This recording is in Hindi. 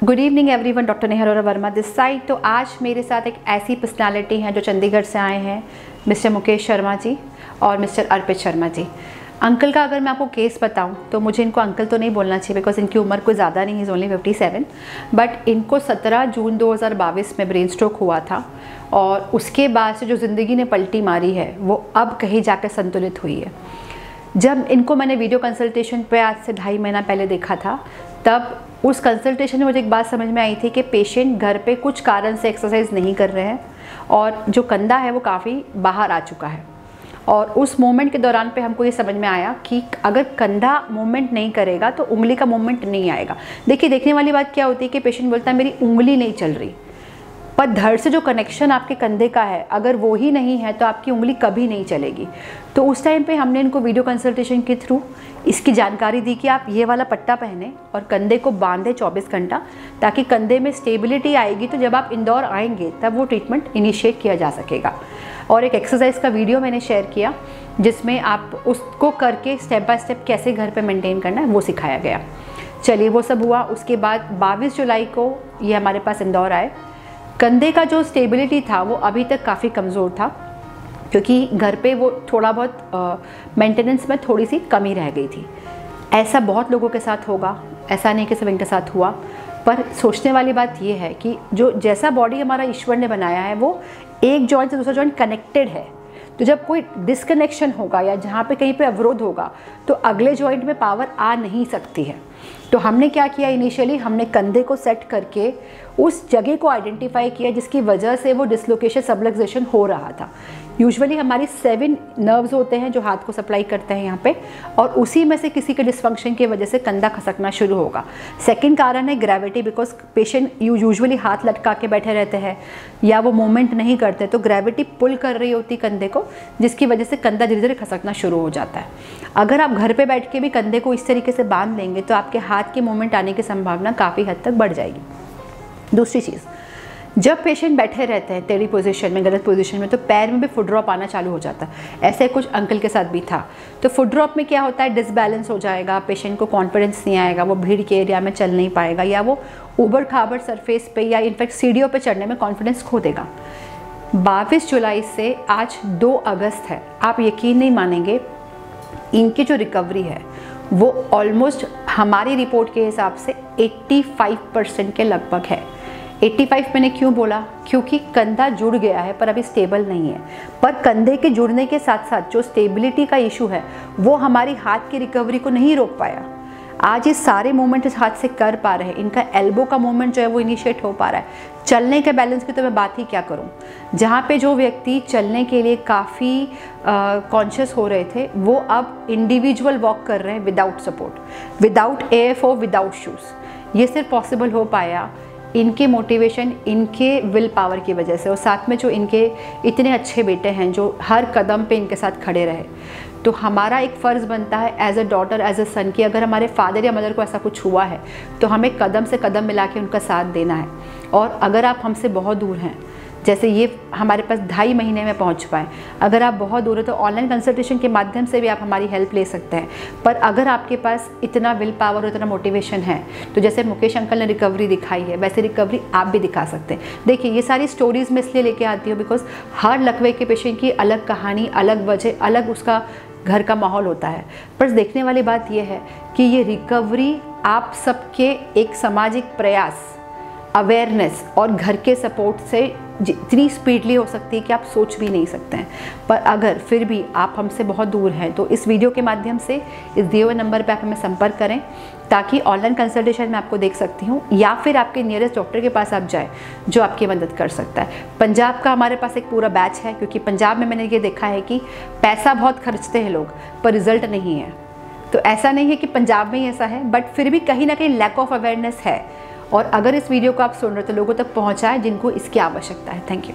Good evening everyone, doctor Neha Arora Verma this side. तो आज मेरे साथ एक ऐसी पर्सनालिटी हैं जो चंडीगढ़ से आए हैं, मिस्टर मुकेश शर्मा जी और मिस्टर अर्पित शर्मा जी। अंकल का अगर मैं आपको केस बताऊं तो मुझे इनको अंकल तो नहीं बोलना चाहिए बिकॉज इनकी उम्र कोई ज़्यादा नहीं है, इज़ ओनली 57, बट इनको 17 जून 2022 में ब्रेन स्ट्रोक हुआ था और उसके बाद से जो ज़िंदगी ने पलटी मारी है वो अब कहीं जाकर संतुलित हुई है। जब इनको मैंने वीडियो कंसल्टेशन पे आज से 2.5 महीना पहले देखा था, तब उस कंसल्टेशन में मुझे एक बात समझ में आई थी कि पेशेंट घर पे कुछ कारण से एक्सरसाइज नहीं कर रहे हैं और जो कंधा है वो काफ़ी बाहर आ चुका है। और उस मोमेंट के दौरान पे हमको ये समझ में आया कि अगर कंधा मूवमेंट नहीं करेगा तो उंगली का मूवमेंट नहीं आएगा। देखिए, देखने वाली बात क्या होती है कि पेशेंट बोलता है मेरी उंगली नहीं चल रही, पर धड़ से जो कनेक्शन आपके कंधे का है अगर वो ही नहीं है तो आपकी उंगली कभी नहीं चलेगी। तो उस टाइम पे हमने इनको वीडियो कंसल्टेशन के थ्रू इसकी जानकारी दी कि आप ये वाला पट्टा पहने और कंधे को बांधे 24 घंटा, ताकि कंधे में स्टेबिलिटी आएगी तो जब आप इंदौर आएंगे तब वो ट्रीटमेंट इनिशिएट किया जा सकेगा। और एक एक्सरसाइज का वीडियो मैंने शेयर किया जिसमें आप उसको करके स्टेप बाय स्टेप कैसे घर पे मेंटेन करना है वो सिखाया गया। चलिए, वो सब हुआ। उसके बाद 22 जुलाई को ये हमारे पास इंदौर आए। कंधे का जो स्टेबिलिटी था वो अभी तक काफ़ी कमज़ोर था क्योंकि घर पे वो थोड़ा बहुत मेंटेनेंस में थोड़ी सी कमी रह गई थी। ऐसा बहुत लोगों के साथ होगा, ऐसा नहीं कि सब इनके साथ हुआ। पर सोचने वाली बात ये है कि जो जैसा बॉडी हमारा ईश्वर ने बनाया है वो एक जॉइंट से दूसरा जॉइंट कनेक्टेड है। तो जब कोई डिस्कनेक्शन होगा या जहाँ पे कहीं पे अवरोध होगा तो अगले जॉइंट में पावर आ नहीं सकती है। तो हमने क्या किया, इनिशियली हमने कंधे को सेट करके उस जगह को आइडेंटिफाई किया जिसकी वजह से वो डिसलोकेशन सबलक्सेशन हो रहा था। यूजुअली हमारी 7 नर्व्स होते हैं जो हाथ को सप्लाई करते हैं यहाँ पे, और उसी में से किसी के डिसफंक्शन की वजह से कंधा खसकना शुरू होगा। सेकंड कारण है ग्रेविटी, बिकॉज पेशेंट यूजुअली हाथ लटका के बैठे रहते हैं या वो मूवमेंट नहीं करते, तो ग्रेविटी पुल कर रही होती कंधे को, जिसकी वजह से कंधा धीरे धीरे खसकना शुरू हो जाता है। अगर आप घर पर बैठ के भी कंधे को इस तरीके से बांध लेंगे तो आपके हाथ के मूवमेंट आने की संभावना काफ़ी हद तक बढ़ जाएगी। दूसरी चीज़, जब पेशेंट बैठे रहते हैं टेढ़ी पोजीशन में, गलत पोजीशन में, तो पैर में भी फुट ड्रॉप आना चालू हो जाता है। ऐसे कुछ अंकल के साथ भी था। तो फुट ड्रॉप में क्या होता है, डिसबैलेंस हो जाएगा, पेशेंट को कॉन्फिडेंस नहीं आएगा, वो भीड़ के एरिया में चल नहीं पाएगा या वो ऊबड़ खाबड़ सरफेस पे या इनफैक्ट सीढ़ियों पे चढ़ने में कॉन्फिडेंस खो देगा। 22 जुलाई से आज 2 अगस्त है, आप यकीन नहीं मानेंगे, इनकी जो रिकवरी है वो ऑलमोस्ट हमारी रिपोर्ट के हिसाब से 85% के लगभग है। 85 मैंने क्यों बोला, क्योंकि कंधा जुड़ गया है पर अभी स्टेबल नहीं है। पर कंधे के जुड़ने के साथ साथ जो स्टेबिलिटी का इशू है वो हमारी हाथ की रिकवरी को नहीं रोक पाया। आज ये सारे मूवमेंट इस हाथ से कर पा रहे हैं, इनका एल्बो का मूवमेंट जो है वो इनिशिएट हो पा रहा है। चलने के बैलेंस की तो मैं बात ही क्या करूं, जहाँ पे जो व्यक्ति चलने के लिए काफ़ी कॉन्शियस हो रहे थे वो अब इंडिविजुअल वॉक कर रहे हैं without support, without AFO, without shoes. ये सिर्फ पॉसिबल हो पाया इनके मोटिवेशन, इनके विल पावर की वजह से, और साथ में जो इनके इतने अच्छे बेटे हैं जो हर कदम पे इनके साथ खड़े रहे। तो हमारा एक फ़र्ज़ बनता है as a daughter, as a son, कि अगर हमारे फादर या मदर को ऐसा कुछ हुआ है तो हमें कदम से कदम मिला के उनका साथ देना है। और अगर आप हमसे बहुत दूर हैं, जैसे ये हमारे पास 2.5 महीने में पहुंच पाए, अगर आप बहुत दूर हो तो ऑनलाइन कंसल्टेशन के माध्यम से भी आप हमारी हेल्प ले सकते हैं। पर अगर आपके पास इतना विल पावर और इतना मोटिवेशन है तो जैसे मुकेश अंकल ने रिकवरी दिखाई है वैसे रिकवरी आप भी दिखा सकते हैं। देखिए, ये सारी स्टोरीज़ मैं इसलिए लेके आती हूँ बिकॉज हर लकवे के पेशेंट की अलग कहानी, अलग वजह, अलग उसका घर का माहौल होता है। पर देखने वाली बात यह है कि ये रिकवरी आप सबके एक सामाजिक प्रयास, अवेयरनेस और घर के सपोर्ट से इतनी स्पीडली हो सकती है कि आप सोच भी नहीं सकते हैं। पर अगर फिर भी आप हमसे बहुत दूर हैं तो इस वीडियो के माध्यम से इस दिए हुए नंबर पर आप हमें संपर्क करें ताकि ऑनलाइन कंसल्टेशन में आपको देख सकती हूँ, या फिर आपके नियरेस्ट डॉक्टर के पास आप जाएँ जो आपकी मदद कर सकता है। पंजाब का हमारे पास एक पूरा बैच है क्योंकि पंजाब में मैंने ये देखा है कि पैसा बहुत खर्चते हैं लोग पर रिजल्ट नहीं है। तो ऐसा नहीं है कि पंजाब में ही ऐसा है, बट फिर भी कहीं ना कहीं लैक ऑफ अवेयरनेस है। और अगर इस वीडियो को आप सुन रहे हो तो लोगों तक पहुंचाएं जिनको इसकी आवश्यकता है। Thank you.